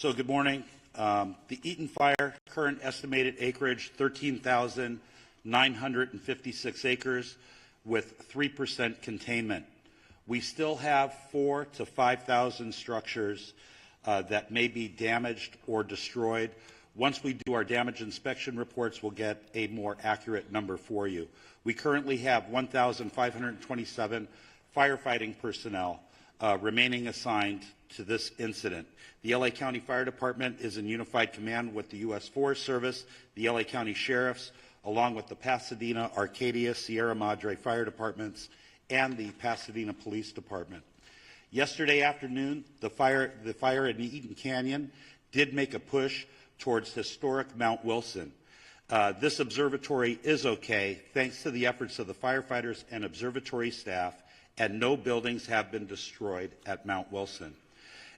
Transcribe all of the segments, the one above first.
So good morning. The Eaton fire, current estimated acreage, 13,956 acres with 3% containment. We still have 4,000 to 5,000 structures that may be damaged or destroyed. Once we do our damage inspection reports, we'll get a more accurate number for you. We currently have 1,527 firefighting personnel remaining assigned to this incident. The LA County Fire Department is in unified command with the U.S. Forest Service, the LA County Sheriffs, along with the Pasadena, Arcadia, Sierra Madre Fire Departments, and the Pasadena Police Department. Yesterday afternoon, the fire in the Eaton Canyon did make a push towards historic Mount Wilson. This observatory is okay, thanks to the efforts of the firefighters and observatory staff, and no buildings have been destroyed at Mount Wilson.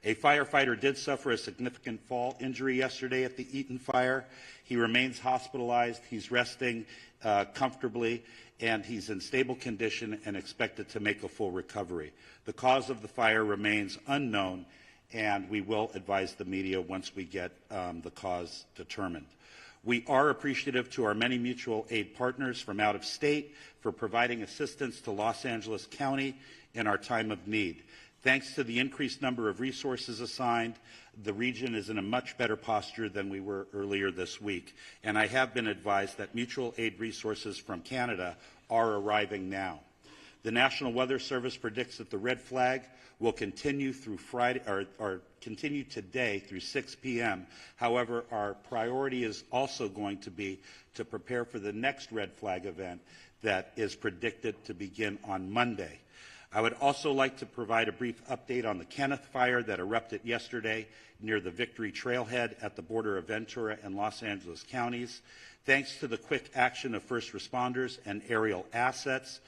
A firefighter did suffer a significant fall injury yesterday at the Eaton fire. He remains hospitalized. He's resting comfortably, and he's in stable condition and expected to make a full recovery. The cause of the fire remains unknown, and we will advise the media once we get the cause determined. We are appreciative to our many mutual aid partners from out of state for providing assistance to Los Angeles County in our time of need. Thanks to the increased number of resources assigned, the region is in a much better posture than we were earlier this week. And I have been advised that mutual aid resources from Canada are arriving now. The National Weather Service predicts that the red flag will continue through Friday, or continue today through 6 p.m. However, our priority is also going to be to prepare for the next red flag event that is predicted to begin on Monday. I would also like to provide a brief update on the Kenneth fire that erupted yesterday near the Victory Trailhead at the border of Ventura and Los Angeles counties. Thanks to the quick action of first responders and aerial assets,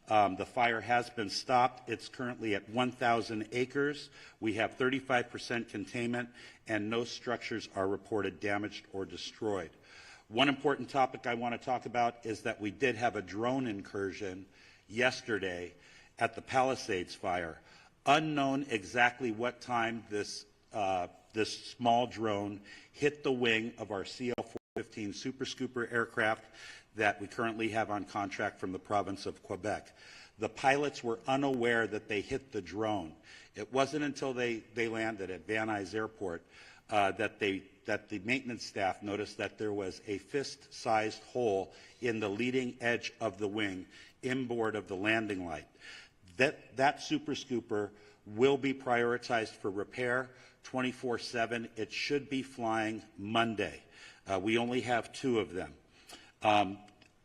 the fire has been stopped. It's currently at 1,000 acres. We have 35% containment, and no structures are reported damaged or destroyed. One important topic I want to talk about is that we did have a drone incursion yesterday at the Palisades fire. Unknown exactly what time this small drone hit the wing of our CL-415 Super Scooper aircraft that we currently have on contract from the province of Quebec. The pilots were unaware that they hit the drone. It wasn't until they landed at Van Nuys Airport that the maintenance staff noticed that there was a fist-sized hole in the leading edge of the wing inboard of the landing light. That Super Scooper will be prioritized for repair 24/7. It should be flying Monday. We only have 2 of them.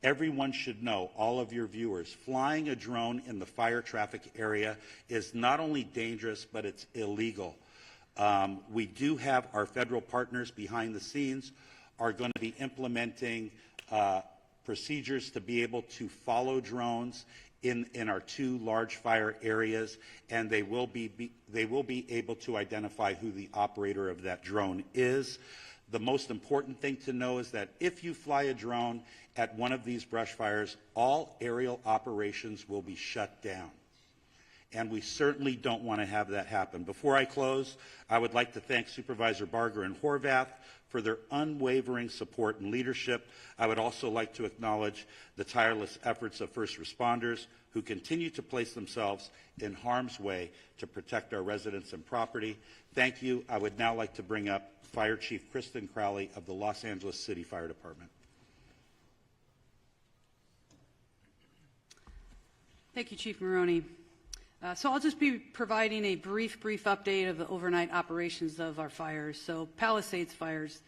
Everyone should know, all of your viewers, flying a drone in the fire traffic area is not only dangerous, but it's illegal. We do have our federal partners behind the scenes are going to be implementing procedures to be able to follow drones in our 2 large fire areas, and they will be able to identify who the operator of that drone is. The most important thing to know is that if you fly a drone at one of these brush fires, all aerial operations will be shut down. And we certainly don't want to have that happen. Before I close, I would like to thank Supervisor Barger and Horvath for their unwavering support and leadership. I would also like to acknowledge the tireless efforts of first responders who continue to place themselves in harm's way to protect our residents and property. Thank you. I would now like to bring up Fire Chief Kristen Crowley of the Los Angeles City Fire Department. Thank you, Chief Maroney. So I'll just be providing a brief update of the overnight operations of our fires. So Palisades fires.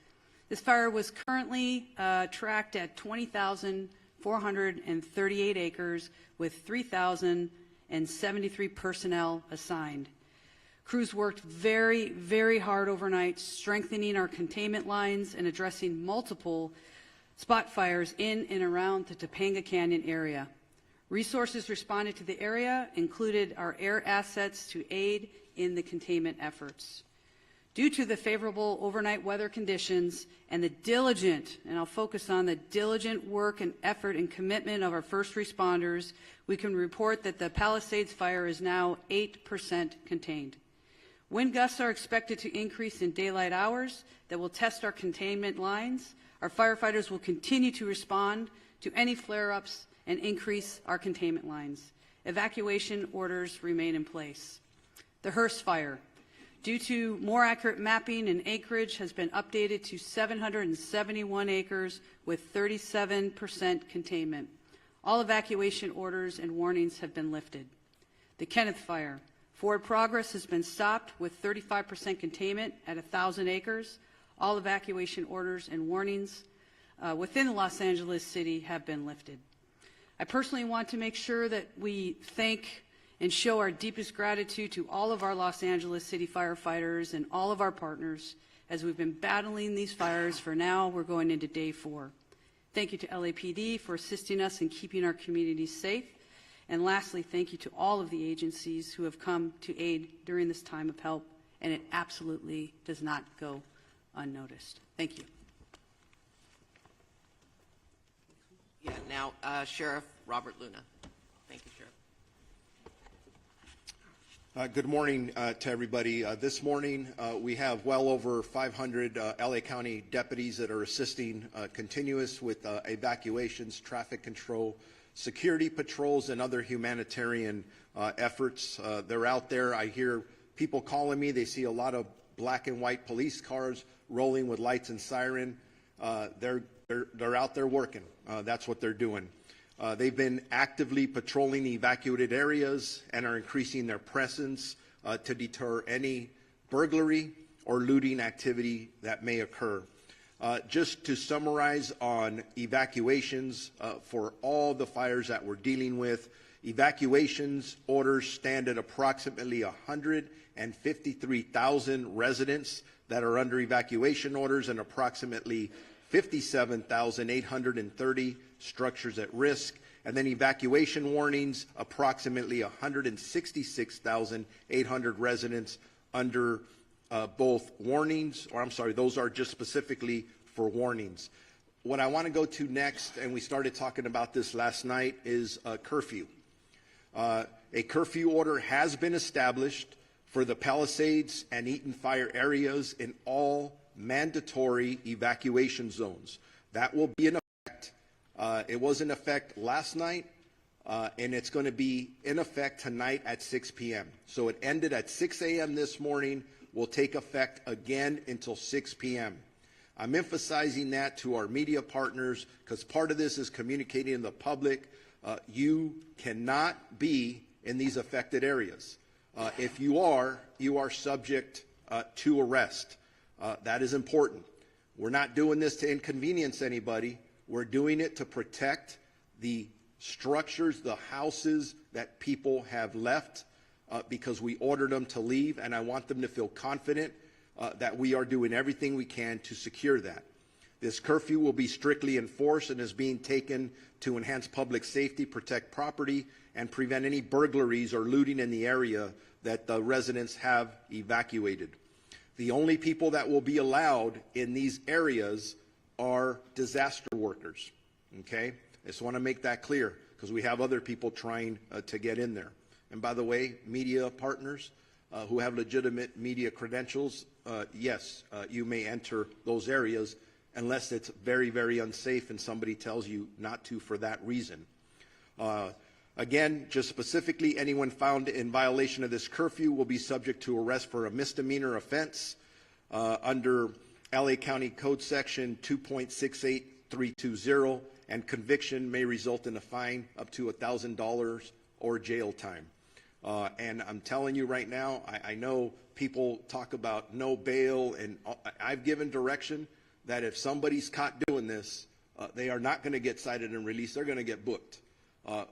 This fire was currently tracked at 20,438 acres with 3,073 personnel assigned. Crews worked very, very hard overnight, strengthening our containment lines and addressing multiple spot fires in and around the Topanga Canyon area. Resources responded to the area included our air assets to aid in the containment efforts. Due to the favorable overnight weather conditions and the diligent, and I'll focus on the diligent work and effort and commitment of our first responders, we can report that the Palisades fire is now 8% contained. Wind gusts are expected to increase in daylight hours that will test our containment lines. Our firefighters will continue to respond to any flare-ups and increase our containment lines. Evacuation orders remain in place. The Hearst fire, due to more accurate mapping and acreage, has been updated to 771 acres with 37% containment. All evacuation orders and warnings have been lifted. The Kenneth fire, forward progress has been stopped with 35% containment at 1,000 acres. All evacuation orders and warnings within Los Angeles City have been lifted. I personally want to make sure that we thank and show our deepest gratitude to all of our Los Angeles City firefighters and all of our partners as we've been battling these fires for now. We're going into day 4. Thank you to LAPD for assisting us in keeping our communities safe. And lastly, thank you to all of the agencies who have come to aid during this time of help, and it absolutely does not go unnoticed. Thank you. Yeah, now Sheriff Robert Luna. Thank you, Sheriff. Good morning to everybody. This morning we have well over 500 LA County deputies that are assisting continuous with evacuations, traffic control, security patrols, and other humanitarian efforts. They're out there. I hear people calling me. They see a lot of black and white police cars rolling with lights and siren. They're out there working. That's what they're doing. They've been actively patrolling the evacuated areas and are increasing their presence to deter any burglary or looting activity that may occur. Just to summarize on evacuations for all the fires that we're dealing with, evacuations orders stand at approximately 153,000 residents that are under evacuation orders and approximately 57,830 structures at risk, and then evacuation warnings, approximately 166,800 residents under both warnings, or I'm sorry, those are just specifically for warnings. What I want to go to next, and we started talking about this last night, is a curfew. A curfew order has been established for the Palisades and Eaton fire areas in all mandatory evacuation zones. That will be in effect. It was in effect last night, and it's going to be in effect tonight at 6 p.m. So it ended at 6 a.m. this morning, will take effect again until 6 p.m. I'm emphasizing that to our media partners because part of this is communicating to the public. You cannot be in these affected areas. If you are subject to arrest. That is important. We're not doing this to inconvenience anybody. We're doing it to protect the structures, the houses that people have left because we ordered them to leave, and I want them to feel confident that we are doing everything we can to secure that. This curfew will be strictly enforced and is being taken to enhance public safety, protect property, and prevent any burglaries or looting in the area that the residents have evacuated. The only people that will be allowed in these areas are disaster workers, okay? I just want to make that clear because we have other people trying to get in there. And by the way, media partners who have legitimate media credentials, yes, you may enter those areas unless it's very, very unsafe and somebody tells you not to for that reason. Again, just specifically, anyone found in violation of this curfew will be subject to arrest for a misdemeanor offense under LA County Code Section 2.68320, and conviction may result in a fine up to $1,000 or jail time. And I'm telling you right now, I know people talk about no bail, and I've given direction that if somebody's caught doing this, they are not going to get cited and released. They're going to get booked.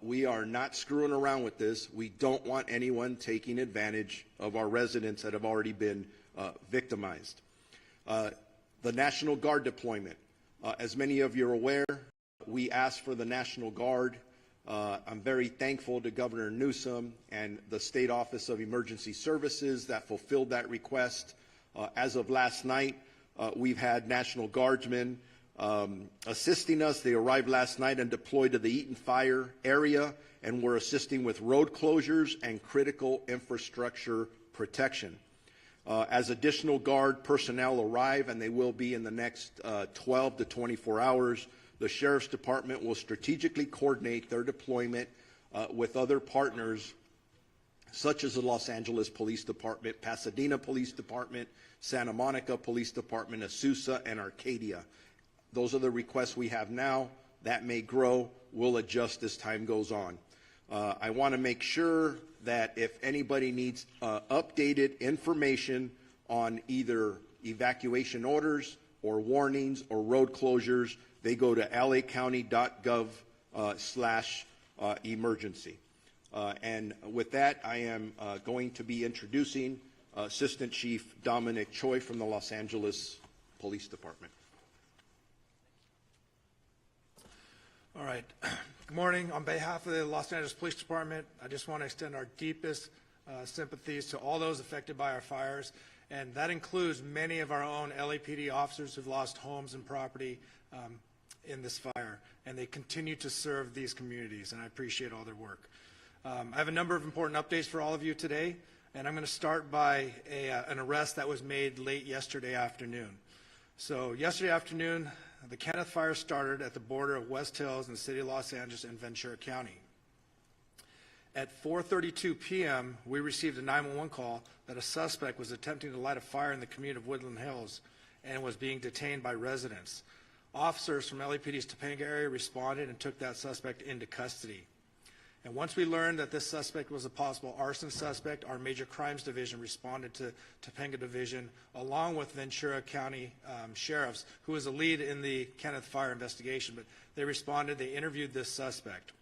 We are not screwing around with this. We don't want anyone taking advantage of our residents that have already been victimized. The National Guard deployment. As many of you are aware, we asked for the National Guard. I'm very thankful to Governor Newsom and the State Office of Emergency Services that fulfilled that request. As of last night, we've had National Guardsmen assisting us. They arrived last night and deployed to the Eaton fire area and were assisting with road closures and critical infrastructure protection. As additional guard personnel arrive, and they will be in the next 12 to 24 hours, the Sheriff's Department will strategically coordinate their deployment with other partners such as the Los Angeles Police Department, Pasadena Police Department, Santa Monica Police Department, Azusa, and Arcadia. Those are the requests we have now. That may grow. We'll adjust as time goes on. I want to make sure that if anybody needs updated information on either evacuation orders or warnings or road closures, they go to lacounty.gov/emergency. And with that, I am going to be introducing Assistant Chief Dominic Choi from the Los Angeles Police Department. All right. Good morning. On behalf of the Los Angeles Police Department, I just want to extend our deepest sympathies to all those affected by our fires, and that includes many of our own LAPD officers who've lost homes and property in this fire, and they continue to serve these communities, and I appreciate all their work. I have a number of important updates for all of you today, and I'm going to start by an arrest that was made late yesterday afternoon. So yesterday afternoon, the Kenneth Fire started at the border of West Hills in the city of Los Angeles and Ventura County. At 4:32 p.m., we received a 911 call that a suspect was attempting to light a fire in the community of Woodland Hills and was being detained by residents. Officers from LAPD's Topanga area responded and took that suspect into custody. And once we learned that this suspect was a possible arson suspect, our Major Crimes Division responded to Topanga Division along with Ventura County sheriffs, who was a lead in the Kenneth Fire investigation. But they responded, they interviewed this suspect.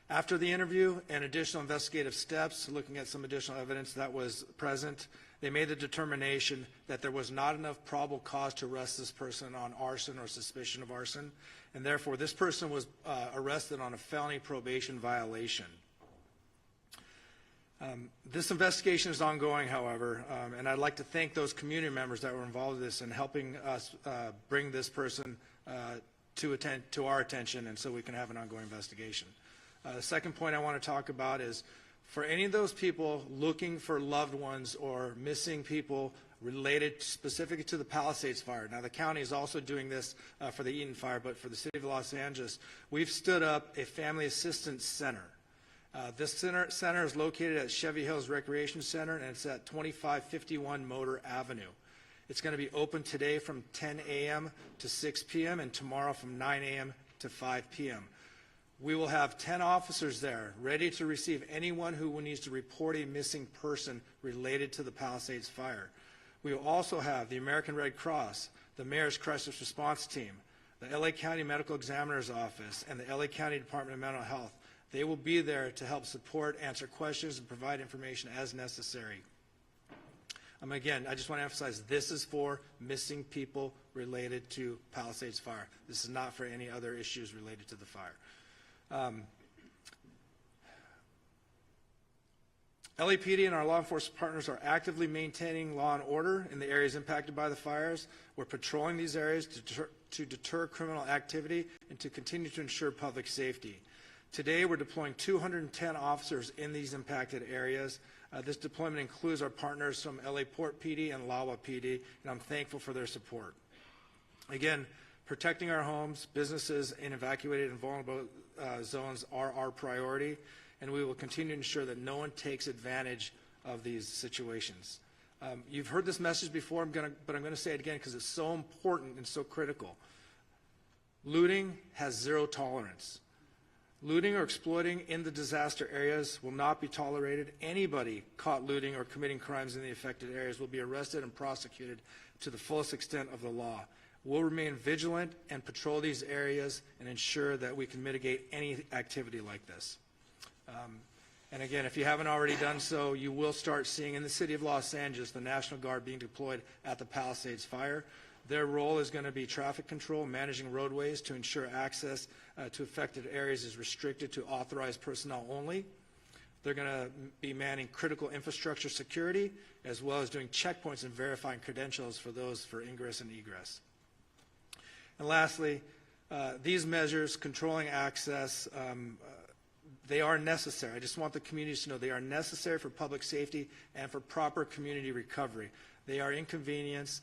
After the interview and additional investigative steps, looking at some additional evidence that was present, they made the determination that there was not enough probable cause to arrest this person on arson or suspicion of arson, and therefore this person was arrested on a felony probation violation. This investigation is ongoing, however, and I'd like to thank those community members that were involved in this and helping us bring this person to our attention, and so we can have an ongoing investigation. The second point I want to talk about is for any of those people looking for loved ones or missing people related specifically to the Palisades fire. Now, the county is also doing this for the Eaton fire, but for the city of Los Angeles, we've stood up a family assistance center. This center is located at Chevy Hills Recreation Center, and it's at 2551 Motor Avenue. It's going to be open today from 10 a.m. to 6 p.m. and tomorrow from 9 a.m. to 5 p.m. We will have 10 officers there ready to receive anyone who needs to report a missing person related to the Palisades fire. We will also have the American Red Cross, the Mayor's Crisis Response Team, the LA County Medical Examiner's Office, and the LA County Department of Mental Health. They will be there to help support, answer questions, and provide information as necessary. Again, I just want to emphasize this is for missing people related to Palisades fire. This is not for any other issues related to the fire. LAPD and our law enforcement partners are actively maintaining law and order in the areas impacted by the fires. We're patrolling these areas to deter criminal activity and to continue to ensure public safety. Today, we're deploying 210 officers in these impacted areas. This deployment includes our partners from LA Port PD and LAWA PD, and I'm thankful for their support. Again, protecting our homes, businesses, and evacuated and vulnerable zones are our priority, and we will continue to ensure that no one takes advantage of these situations. You've heard this message before, but I'm going to say it again because it's so important and so critical. Looting has zero tolerance. Looting or exploiting in the disaster areas will not be tolerated. Anybody caught looting or committing crimes in the affected areas will be arrested and prosecuted to the fullest extent of the law. We'll remain vigilant and patrol these areas and ensure that we can mitigate any activity like this. And again, if you haven't already done so, you will start seeing in the city of Los Angeles the National Guard being deployed at the Palisades fire. Their role is going to be traffic control, managing roadways to ensure access to affected areas is restricted to authorized personnel only. They're going to be manning critical infrastructure security, as well as doing checkpoints and verifying credentials for those for ingress and egress. And lastly, these measures controlling access, They are necessary. I just want the communities to know they are necessary for public safety and for proper community recovery. They are inconvenience,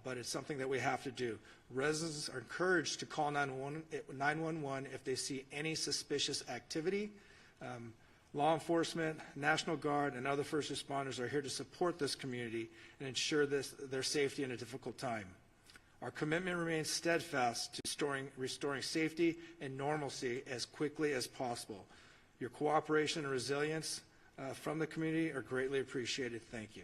but it's something that we have to do. Residents are encouraged to call 911 if they see any suspicious activity. Law enforcement, National Guard, and other first responders are here to support this community and ensure their safety in a difficult time. Our commitment remains steadfast to restoring safety and normalcy as quickly as possible. Your cooperation and resilience from the community are greatly appreciated. Thank you.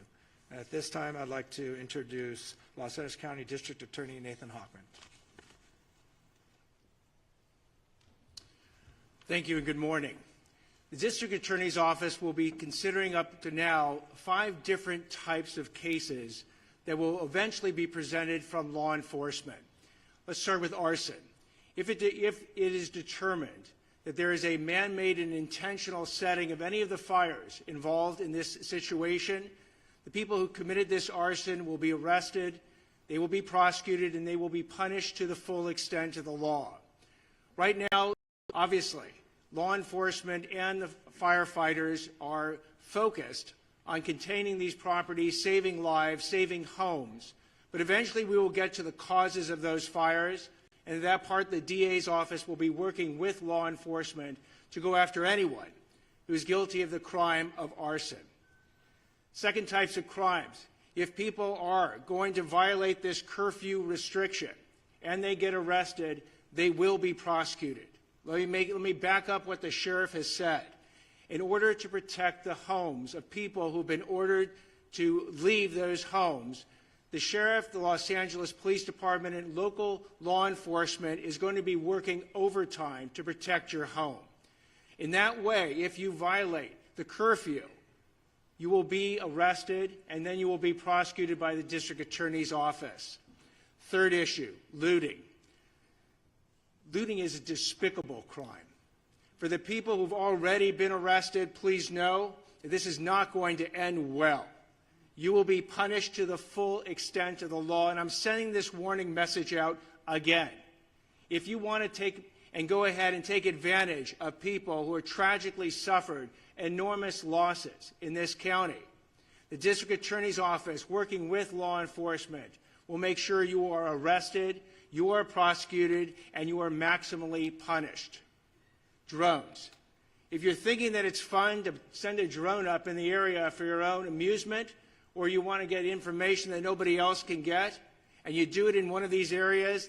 At this time, I'd like to introduce Los Angeles County District Attorney Nathan Hochman. Thank you and good morning. The District Attorney's Office will be considering up to now 5 different types of cases that will eventually be presented from law enforcement. Let's start with arson. If it is determined that there is a man-made and intentional setting of any of the fires involved in this situation, the people who committed this arson will be arrested, they will be prosecuted, and they will be punished to the full extent of the law. Right now, obviously, law enforcement and the firefighters are focused on containing these properties, saving lives, saving homes. But eventually we will get to the causes of those fires, and in that part the DA's office will be working with law enforcement to go after anyone who is guilty of the crime of arson. Second types of crimes. If people are going to violate this curfew restriction and they get arrested, they will be prosecuted. Let me back up what the sheriff has said. In order to protect the homes of people who have been ordered to leave those homes, the sheriff, the Los Angeles Police Department, and local law enforcement is going to be working overtime to protect your home. In that way, if you violate the curfew, you will be arrested and then you will be prosecuted by the district attorney's office. Third issue, looting. Looting is a despicable crime. For the people who've already been arrested, please know that this is not going to end well. You will be punished to the full extent of the law, and I'm sending this warning message out again. If you want to take and go ahead and take advantage of people who have tragically suffered enormous losses in this county, the district attorney's office, working with law enforcement, will make sure you are arrested, you are prosecuted, and you are maximally punished. Drones. If you're thinking that it's fun to send a drone up in the area for your own amusement, or you want to get information that nobody else can get, and you do it in one of these areas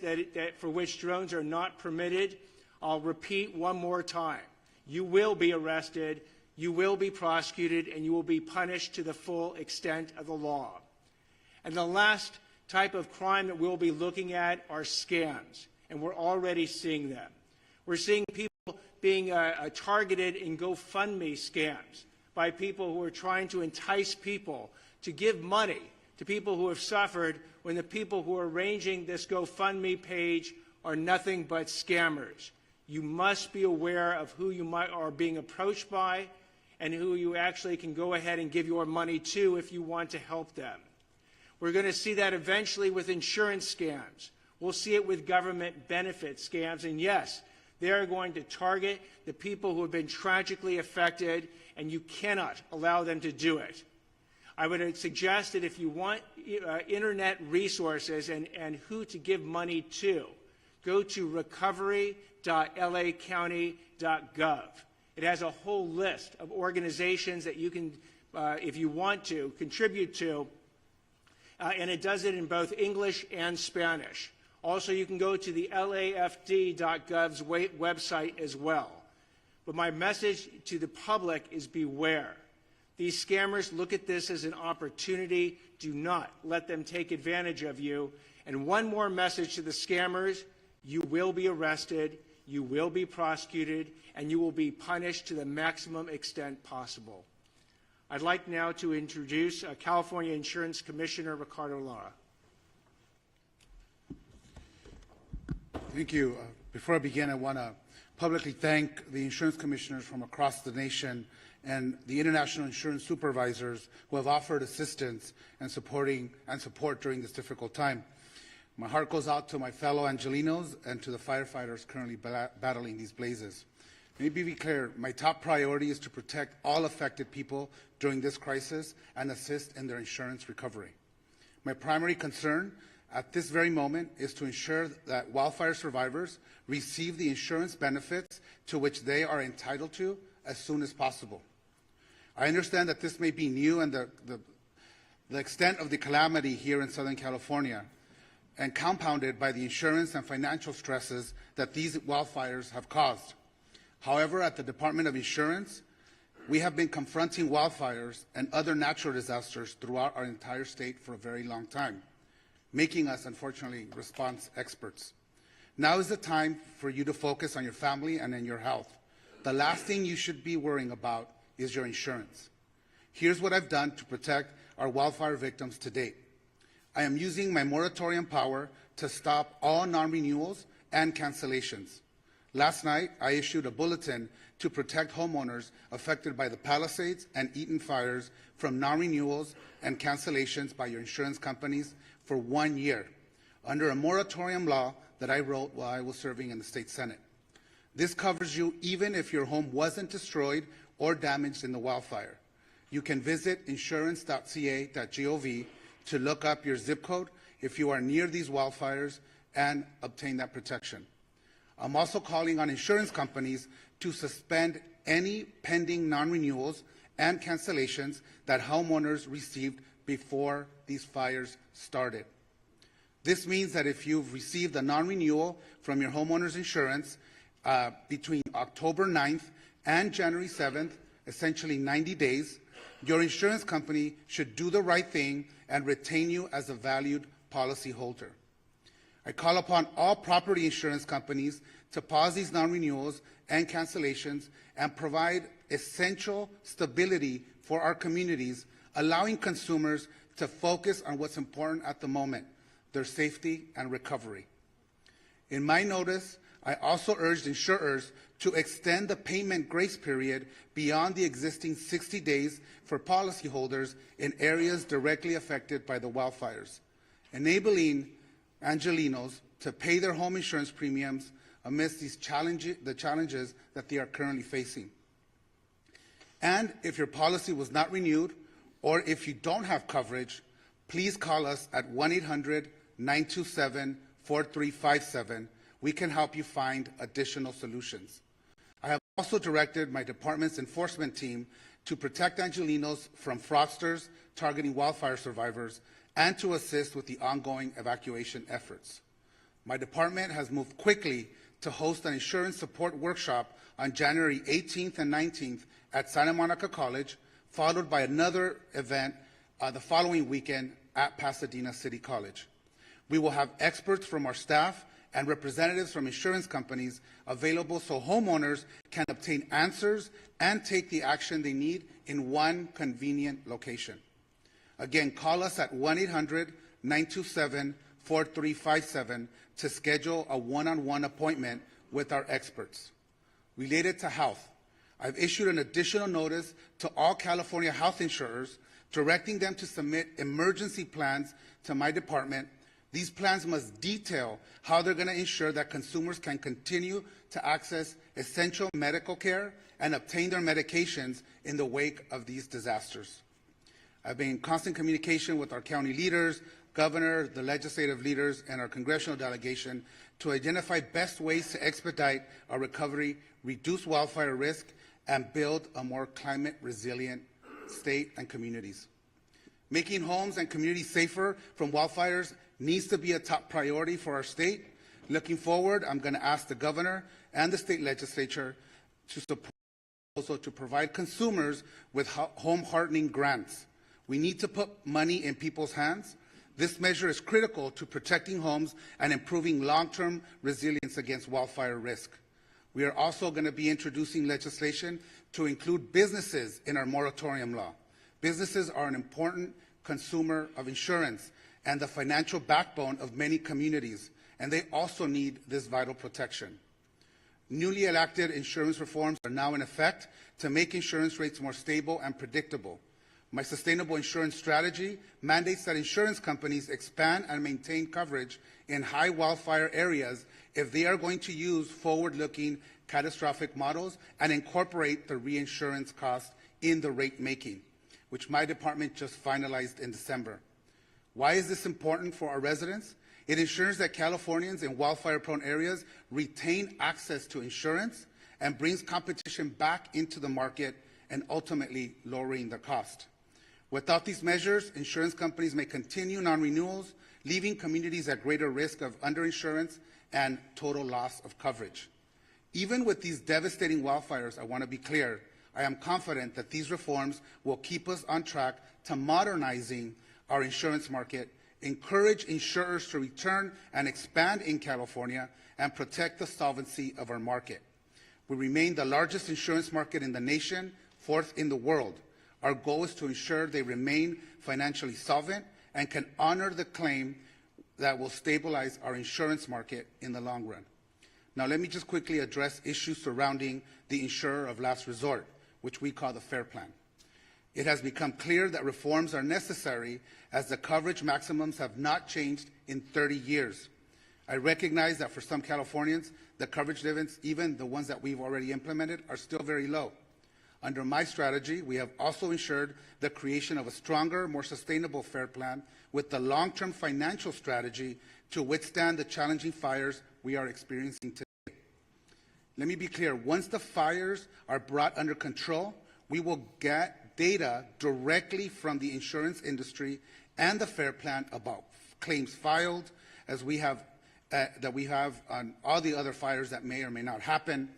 for which drones are not permitted, I'll repeat one more time. You will be arrested, you will be prosecuted, and you will be punished to the full extent of the law. And the last type of crime that we'll be looking at are scams, and we're already seeing them. We're seeing people being targeted in GoFundMe scams by people who are trying to entice people to give money to people who have suffered, when the people who are arranging this GoFundMe page are nothing but scammers. You must be aware of who you are being approached by and who you actually can go ahead and give your money to if you want to help them. We're going to see that eventually with insurance scams. We'll see it with government benefit scams. And yes, they are going to target the people who have been tragically affected, and you cannot allow them to do it. I would suggest that if you want internet resources and who to give money to, go to recovery.lacounty.gov. It has a whole list of organizations that you can, if you want to, contribute to, and it does it in both English and Spanish. Also, you can go to the LAFD.gov's website as well. But my message to the public is beware. These scammers look at this as an opportunity. Do not let them take advantage of you. And one more message to the scammers: you will be arrested, you will be prosecuted, and you will be punished to the maximum extent possible. I'd like now to introduce California Insurance Commissioner Ricardo Lara. Thank you. Before I begin, I want to publicly thank the insurance commissioners from across the nation and the international insurance supervisors who have offered assistance and support during this difficult time. My heart goes out to my fellow Angelinos and to the firefighters currently battling these blazes. Let me be clear, my top priority is to protect all affected people during this crisis and assist in their insurance recovery. My primary concern at this very moment is to ensure that wildfire survivors receive the insurance benefits to which they are entitled to as soon as possible. I understand that this may be new and the extent of the calamity here in Southern California and compounded by the insurance and financial stresses that these wildfires have caused. However, at the Department of Insurance, we have been confronting wildfires and other natural disasters throughout our entire state for a very long time, making us, unfortunately, response experts. Now is the time for you to focus on your family and on your health. The last thing you should be worrying about is your insurance. Here's what I've done to protect our wildfire victims to date. I am using my moratorium power to stop all non-renewals and cancellations. Last night, I issued a bulletin to protect homeowners affected by the Palisades and Eaton fires from non-renewals and cancellations by your insurance companies for 1 year, under a moratorium law that I wrote while I was serving in the state Senate. This covers you even if your home wasn't destroyed or damaged in the wildfire. You can visit insurance.ca.gov to look up your zip code if you are near these wildfires and obtain that protection. I'm also calling on insurance companies to suspend any pending non-renewals and cancellations that homeowners received before these fires started. This means that if you've received a non-renewal from your homeowner's insurance between October 9th and January 7th, essentially 90 days, your insurance company should do the right thing and retain you as a valued policyholder. I call upon all property insurance companies to pause these non-renewals and cancellations and provide essential stability for our communities, allowing consumers to focus on what's important at the moment, their safety and recovery. In my notice, I also urged insurers to extend the payment grace period beyond the existing 60 days for policyholders in areas directly affected by the wildfires, enabling Angelenos to pay their home insurance premiums amidst the challenges that they are currently facing. And if your policy was not renewed, or if you don't have coverage, please call us at 1-800-927-4357. We can help you find additional solutions. I have also directed my department's enforcement team to protect Angelenos from fraudsters targeting wildfire survivors and to assist with the ongoing evacuation efforts. My department has moved quickly to host an insurance support workshop on January 18th and 19th at Santa Monica College, followed by another event the following weekend at Pasadena City College. We will have experts from our staff and representatives from insurance companies available so homeowners can obtain answers and take the action they need in one convenient location. Again, call us at 1-800-927-4357 to schedule a one-on-one appointment with our experts. Related to health, I've issued an additional notice to all California health insurers directing them to submit emergency plans to my department. These plans must detail how they're going to ensure that consumers can continue to access essential medical care and obtain their medications in the wake of these disasters. I've been in constant communication with our county leaders, governor, the legislative leaders, and our congressional delegation to identify best ways to expedite our recovery, reduce wildfire risk, and build a more climate resilient state and communities. Making homes and communities safer from wildfires needs to be a top priority for our state. Looking forward, I'm going to ask the governor and the state legislature to support also to provide consumers with home hardening grants. We need to put money in people's hands. This measure is critical to protecting homes and improving long-term resilience against wildfire risk. We are also going to be introducing legislation to include businesses in our moratorium law. Businesses are an important consumer of insurance and the financial backbone of many communities, and they also need this vital protection. Newly enacted insurance reforms are now in effect to make insurance rates more stable and predictable. My sustainable insurance strategy mandates that insurance companies expand and maintain coverage in high wildfire areas if they are going to use forward-looking catastrophic models and incorporate the reinsurance cost in the rate making, which my department just finalized in December. Why is this important for our residents? It ensures that Californians in wildfire-prone areas retain access to insurance and brings competition back into the market and ultimately lowering the cost. Without these measures, insurance companies may continue non-renewals, leaving communities at greater risk of underinsurance and total loss of coverage. Even with these devastating wildfires, I want to be clear, I am confident that these reforms will keep us on track to modernizing our insurance market, encourage insurers to return and expand in California, and protect the solvency of our market. We remain the largest insurance market in the nation, fourth in the world. Our goal is to ensure they remain financially solvent and can honor the claim that will stabilize our insurance market in the long run. Now, let me just quickly address issues surrounding the insurer of last resort, which we call the FAIR Plan. It has become clear that reforms are necessary as the coverage maximums have not changed in 30 years. I recognize that for some Californians, the coverage limits, even the ones that we've already implemented, are still very low. Under my strategy, we have also ensured the creation of a stronger, more sustainable FAIR Plan with the long-term financial strategy to withstand the challenging fires we are experiencing today. Let me be clear, once the fires are brought under control, we will get data directly from the insurance industry and the FAIR Plan about claims filed, as we have that we have on all the other fires that may or may not happen.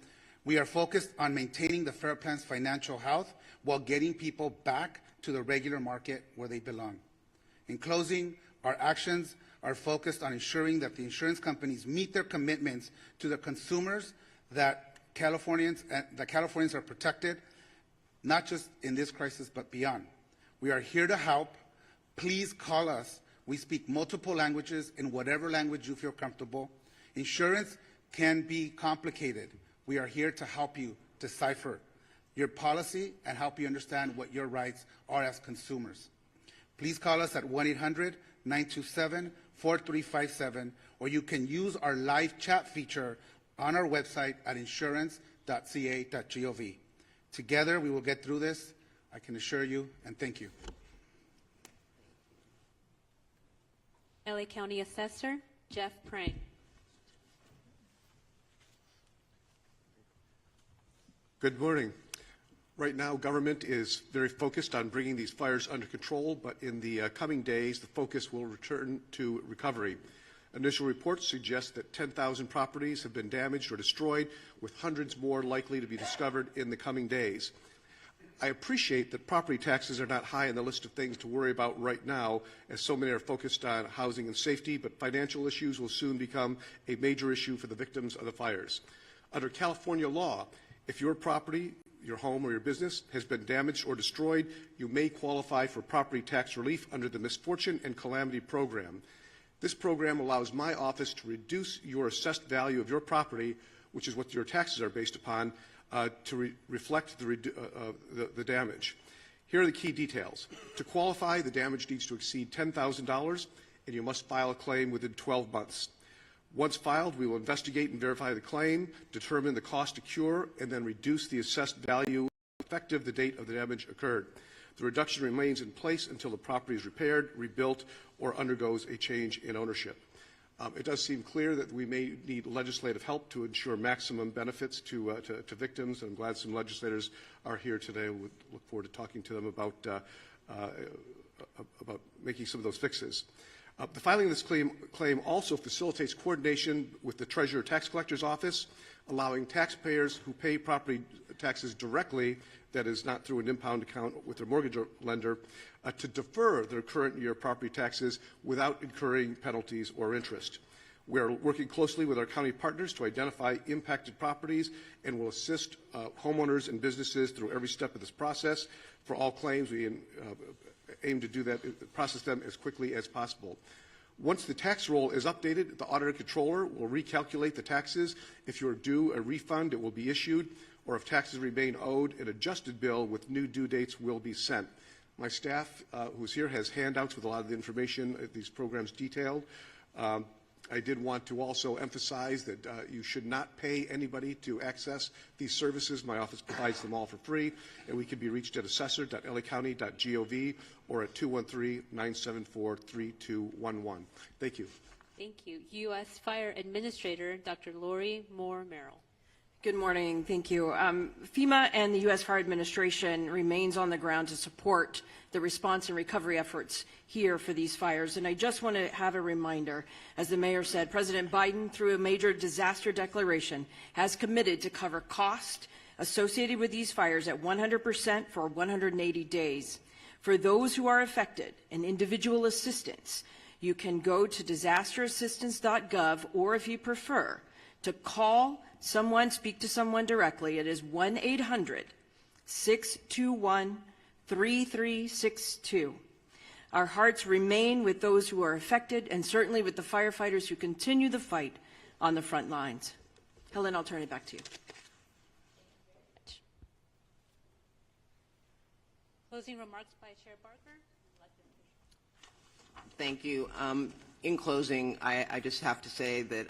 We are focused on maintaining the FAIR Plan's financial health while getting people back to the regular market where they belong. In closing, our actions are focused on ensuring that the insurance companies meet their commitments to the consumers, that Californians are protected, not just in this crisis, but beyond. We are here to help. Please call us. We speak multiple languages in whatever language you feel comfortable. Insurance can be complicated. We are here to help you decipher your policy and help you understand what your rights are as consumers. Please call us at 1-800-927-4357, or you can use our live chat feature on our website at insurance.ca.gov. Together, we will get through this, I can assure you, and thank you. LA County Assessor Jeff Prang. Good morning. Right now, government is very focused on bringing these fires under control, but in the coming days, the focus will return to recovery. Initial reports suggest that 10,000 properties have been damaged or destroyed, with hundreds more likely to be discovered in the coming days. I appreciate that property taxes are not high on the list of things to worry about right now, as so many are focused on housing and safety, but financial issues will soon become a major issue for the victims of the fires. Under California law, if your property, your home or your business has been damaged or destroyed, you may qualify for property tax relief under the Misfortune and Calamity Program. This program allows my office to reduce your assessed value of your property, which is what your taxes are based upon, to reflect the damage. Here are the key details. To qualify, the damage needs to exceed $10,000, and you must file a claim within 12 months. Once filed, we will investigate and verify the claim, determine the cost to cure, and then reduce the assessed value effective the date of the damage occurred. The reduction remains in place until the property is repaired, rebuilt, or undergoes a change in ownership. It does seem clear that we may need legislative help to ensure maximum benefits to victims. I'm glad some legislators are here today. We look forward to talking to them about making some of those fixes. The filing of this claim also facilitates coordination with the Treasurer Tax Collector's Office, allowing taxpayers who pay property taxes directly, that is not through an impound account with their mortgage lender, to defer their current year property taxes without incurring penalties or interest. We are working closely with our county partners to identify impacted properties and will assist homeowners and businesses through every step of this process. For all claims, we aim to do that, process them as quickly as possible. Once the tax roll is updated, the auditor controller will recalculate the taxes. If you're due a refund, it will be issued, or if taxes remain owed, an adjusted bill with new due dates will be sent. My staff, who's here, has handouts with a lot of the information these programs detailed. I did want to also emphasize that you should not pay anybody to access these services. My office provides them all for free, and we can be reached at assessor.lacounty.gov or at 213-974-3211. Thank you. Thank you. U.S. Fire Administrator Dr. Lori Moore Merrill. Good morning. Thank you. FEMA and the U.S. Fire Administration remains on the ground to support the response and recovery efforts here for these fires. And I just want to have a reminder, as the mayor said, President Biden, through a major disaster declaration, has committed to cover cost associated with these fires at 100% for 180 days. For those who are affected and individual assistance, you can go to disasterassistance.gov, or if you prefer, to call someone, speak to someone directly. It is 1-800-621-3362. Our hearts remain with those who are affected, and certainly with the firefighters who continue the fight on the front lines. Helen, I'll turn it back to you. Closing remarks by Chair Barker. Thank you. In closing, I just have to say that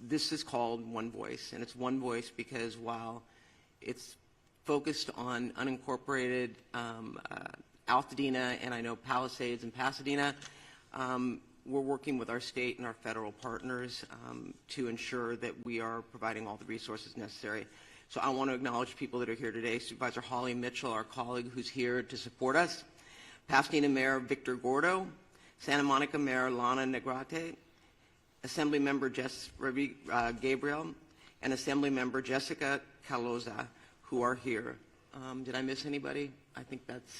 this is called One Voice, and it's One Voice because while it's focused on unincorporated Altadena and I know Palisades and Pasadena, we're working with our state and our federal partners to ensure that we are providing all the resources necessary. So I want to acknowledge people that are here today. Supervisor Holly Mitchell, our colleague who's here to support us, Pasadena Mayor Victor Gordo, Santa Monica Mayor Lana Negrete, Assembly Member Jess Gabriel, and Assembly Member Jessica Caloza, who are here. Did I miss anybody? I think that's...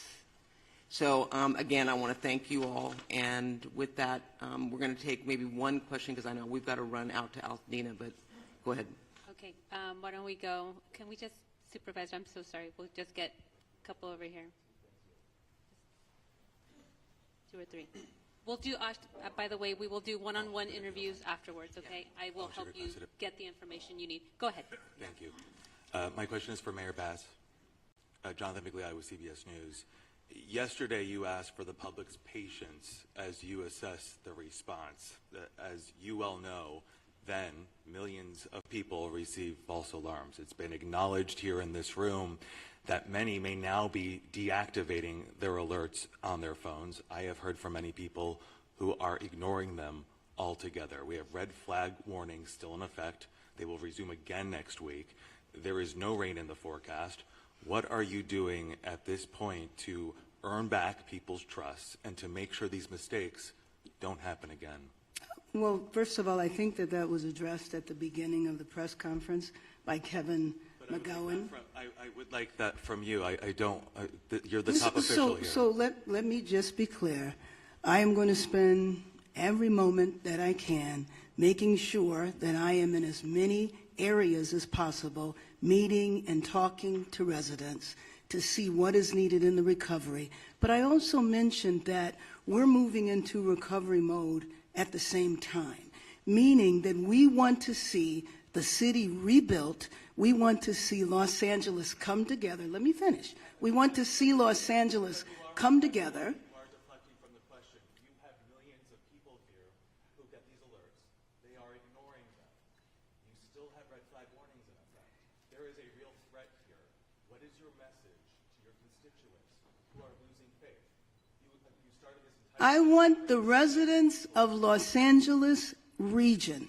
So, again, I want to thank you all. And with that, we're going to take maybe one question, because I know we've got to run out to Altadena, but go ahead. Okay, why don't we go? Can we just, Supervisor, I'm so sorry. We'll just get a couple over here. 2 or 3. We'll do, by the way, we will do one-on-one interviews afterwards, okay? I will help you get the information you need. Go ahead. Thank you. My question is for Mayor Bass. Jonathan Migliai with CBS News. Yesterday, you asked for the public's patience as you assess the response. As you well know, then millions of people receive false alarms. It's been acknowledged here in this room that many may now be deactivating their alerts on their phones. I have heard from many people who are ignoring them altogether. We have red flag warnings still in effect. They will resume again next week. There is no rain in the forecast. What are you doing at this point to earn back people's trust and to make sure these mistakes don't happen again? Well, first of all, I think that was addressed at the beginning of the press conference by Kevin McGowan. I would like that from you. I don't. You're the top official here. So let me just be clear. I am going to spend every moment that I can making sure that I am in as many areas as possible, meeting and talking to residents to see what is needed in the recovery. But I also mentioned that we're moving into recovery mode at the same time, meaning that we want to see the city rebuilt. We want to see Los Angeles come together. Let me finish. We want to see Los Angeles come together. You are deflecting from the question. You have millions of people here who get these alerts. They are ignoring them. You still have red flag warnings in effect. There is a real threat here. What is your message to your constituents who are losing faith? You started this entire... I want the residents of Los Angeles region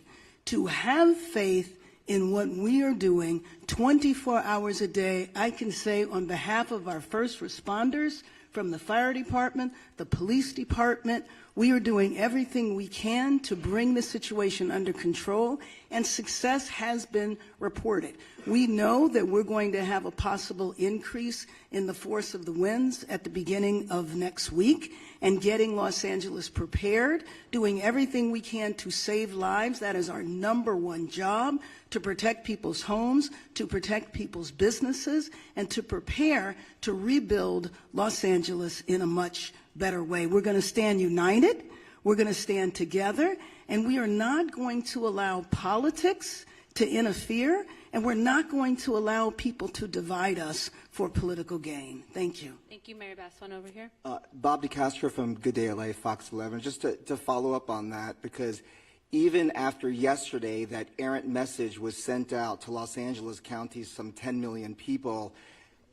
to have faith in what we are doing 24 hours a day. I can say on behalf of our first responders from the fire department, the police department, we are doing everything we can to bring the situation under control, and success has been reported. We know that we're going to have a possible increase in the force of the winds at the beginning of next week, and getting Los Angeles prepared, doing everything we can to save lives. That is our #1 job, to protect people's homes, to protect people's businesses, and to prepare to rebuild Los Angeles in a much better way. We're going to stand united, we're going to stand together, and we are not going to allow politics to interfere, and we're not going to allow people to divide us for political gain. Thank you. Thank you, Mayor Bass. One over here. Bob DeCastro from Good Day LA, Fox 11. Just to follow up on that, because even after yesterday that errant message was sent out to Los Angeles County's some 10 million people,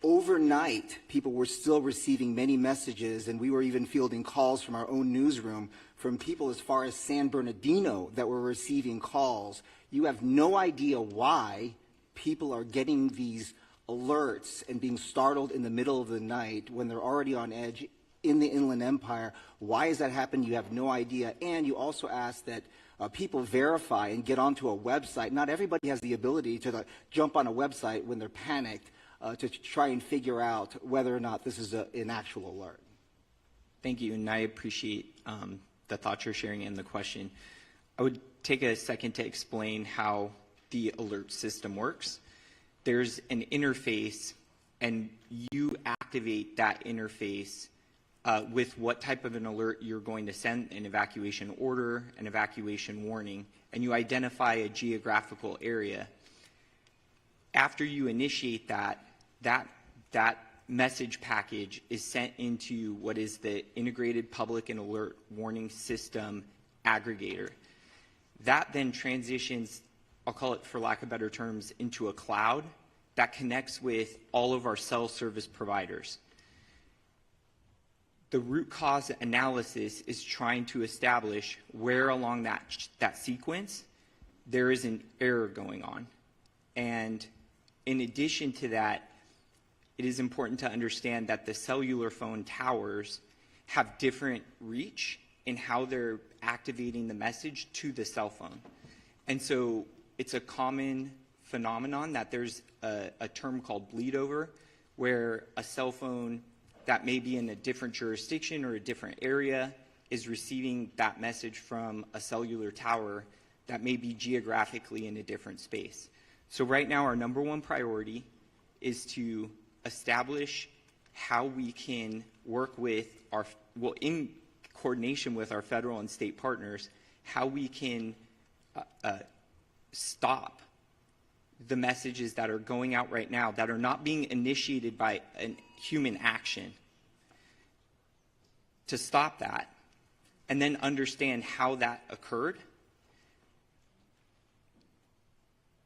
overnight people were still receiving many messages, and we were even fielding calls from our own newsroom from people as far as San Bernardino that were receiving calls. You have no idea why people are getting these alerts and being startled in the middle of the night when they're already on edge in the Inland Empire. Why is that happening? You have no idea. And you also ask that people verify and get onto a website. Not everybody has the ability to jump on a website when they're panicked to try and figure out whether or not this is an actual alert. Thank you, and I appreciate the thoughts you're sharing and the question. I would take a second to explain how the alert system works. There's an interface, and you activate that interface with what type of an alert you're going to send, an evacuation order, an evacuation warning, and you identify a geographical area. After you initiate that message package is sent into what is the Integrated Public and Alert Warning System aggregator. That then transitions, I'll call it for lack of better terms, into a cloud that connects with all of our cell service providers. The root cause analysis is trying to establish where along that sequence there is an error going on. And in addition to that, it is important to understand that the cellular phone towers have different reach in how they're activating the message to the cell phone. And so it's a common phenomenon that there's a term called bleed over, where a cell phone that may be in a different jurisdiction or a different area is receiving that message from a cellular tower that may be geographically in a different space. So right now our number one priority is to establish how we can work with our, well, in coordination with our federal and state partners, how we can stop the messages that are going out right now that are not being initiated by a human action, to stop that, and then understand how that occurred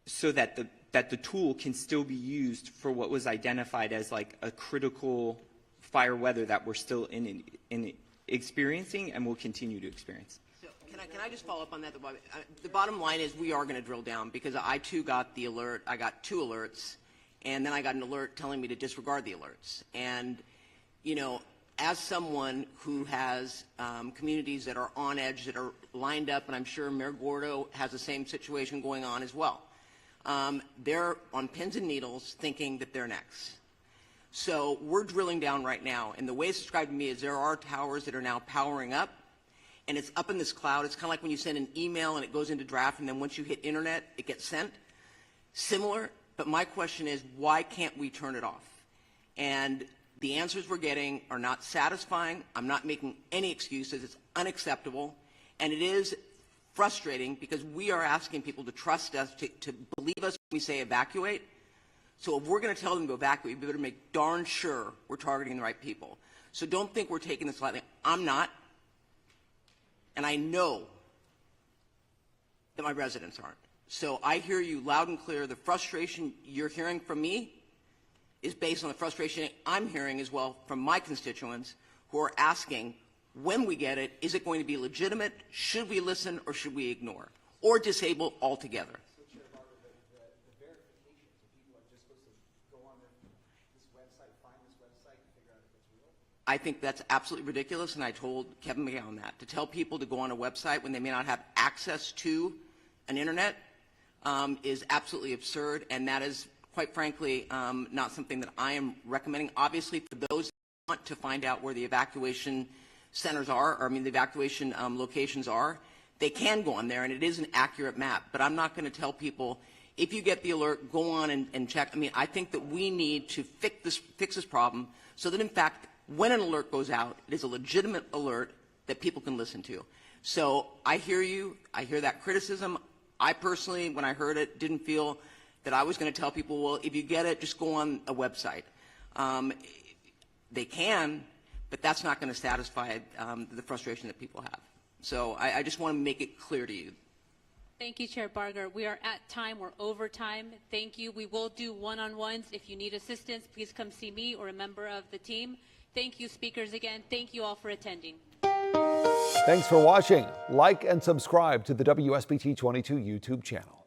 so that the tool can still be used for what was identified as like a critical fire weather that we're still in experiencing and will continue to experience. So can I just follow up on that? The bottom line is we are going to drill down, because I too got the alert. I got 2 alerts, and then I got an alert telling me to disregard the alerts. And, you know, as someone who has communities that are on edge, that are lined up, and I'm sure Mayor Gordo has the same situation going on as well. They're on pins and needles thinking that they're next. So we're drilling down right now, and the way it's described to me is there are towers that are now powering up, and it's up in this cloud. It's kind of like when you send an email and it goes into draft, and then once you hit internet, it gets sent. Similar, but my question is, why can't we turn it off? And the answers we're getting are not satisfying. I'm not making any excuses. It's unacceptable, and it is frustrating because we are asking people to trust us, to believe us when we say evacuate. So if we're going to tell them to evacuate, we better make darn sure we're targeting the right people. So don't think we're taking this lightly. I'm not. And I know that my residents aren't. So I hear you loud and clear. The frustration you're hearing from me is based on the frustration I'm hearing as well from my constituents who are asking, when we get it, is it going to be legitimate? Should we listen or should we ignore? Or disable altogether? So, Chair Barber, the verifications, people are just supposed to go on this website, find this website, and figure out if it's real? I think that's absolutely ridiculous, and I told Kevin McGowan that. To tell people to go on a website when they may not have access to an internet is absolutely absurd, and that is, quite frankly, not something that I am recommending. Obviously, for those who want to find out where the evacuation centers are, or I mean the evacuation locations are, they can go on there, and it is an accurate map. But I'm not going to tell people, if you get the alert, go on and check. I mean, I think that we need to fix this problem so that, in fact, when an alert goes out, it is a legitimate alert that people can listen to. So I hear you. I hear that criticism. I personally, when I heard it, didn't feel that I was going to tell people, well, if you get it, just go on a website. They can, but that's not going to satisfy the frustration that people have. So I just want to make it clear to you. Thank you, Chair Barger. We are at time. We're over time. Thank you. We will do one-on-ones. If you need assistance, please come see me or a member of the team. Thank you, speakers, again. Thank you all for attending. Thanks for watching. Like and subscribe to the WSBT 22 YouTube channel.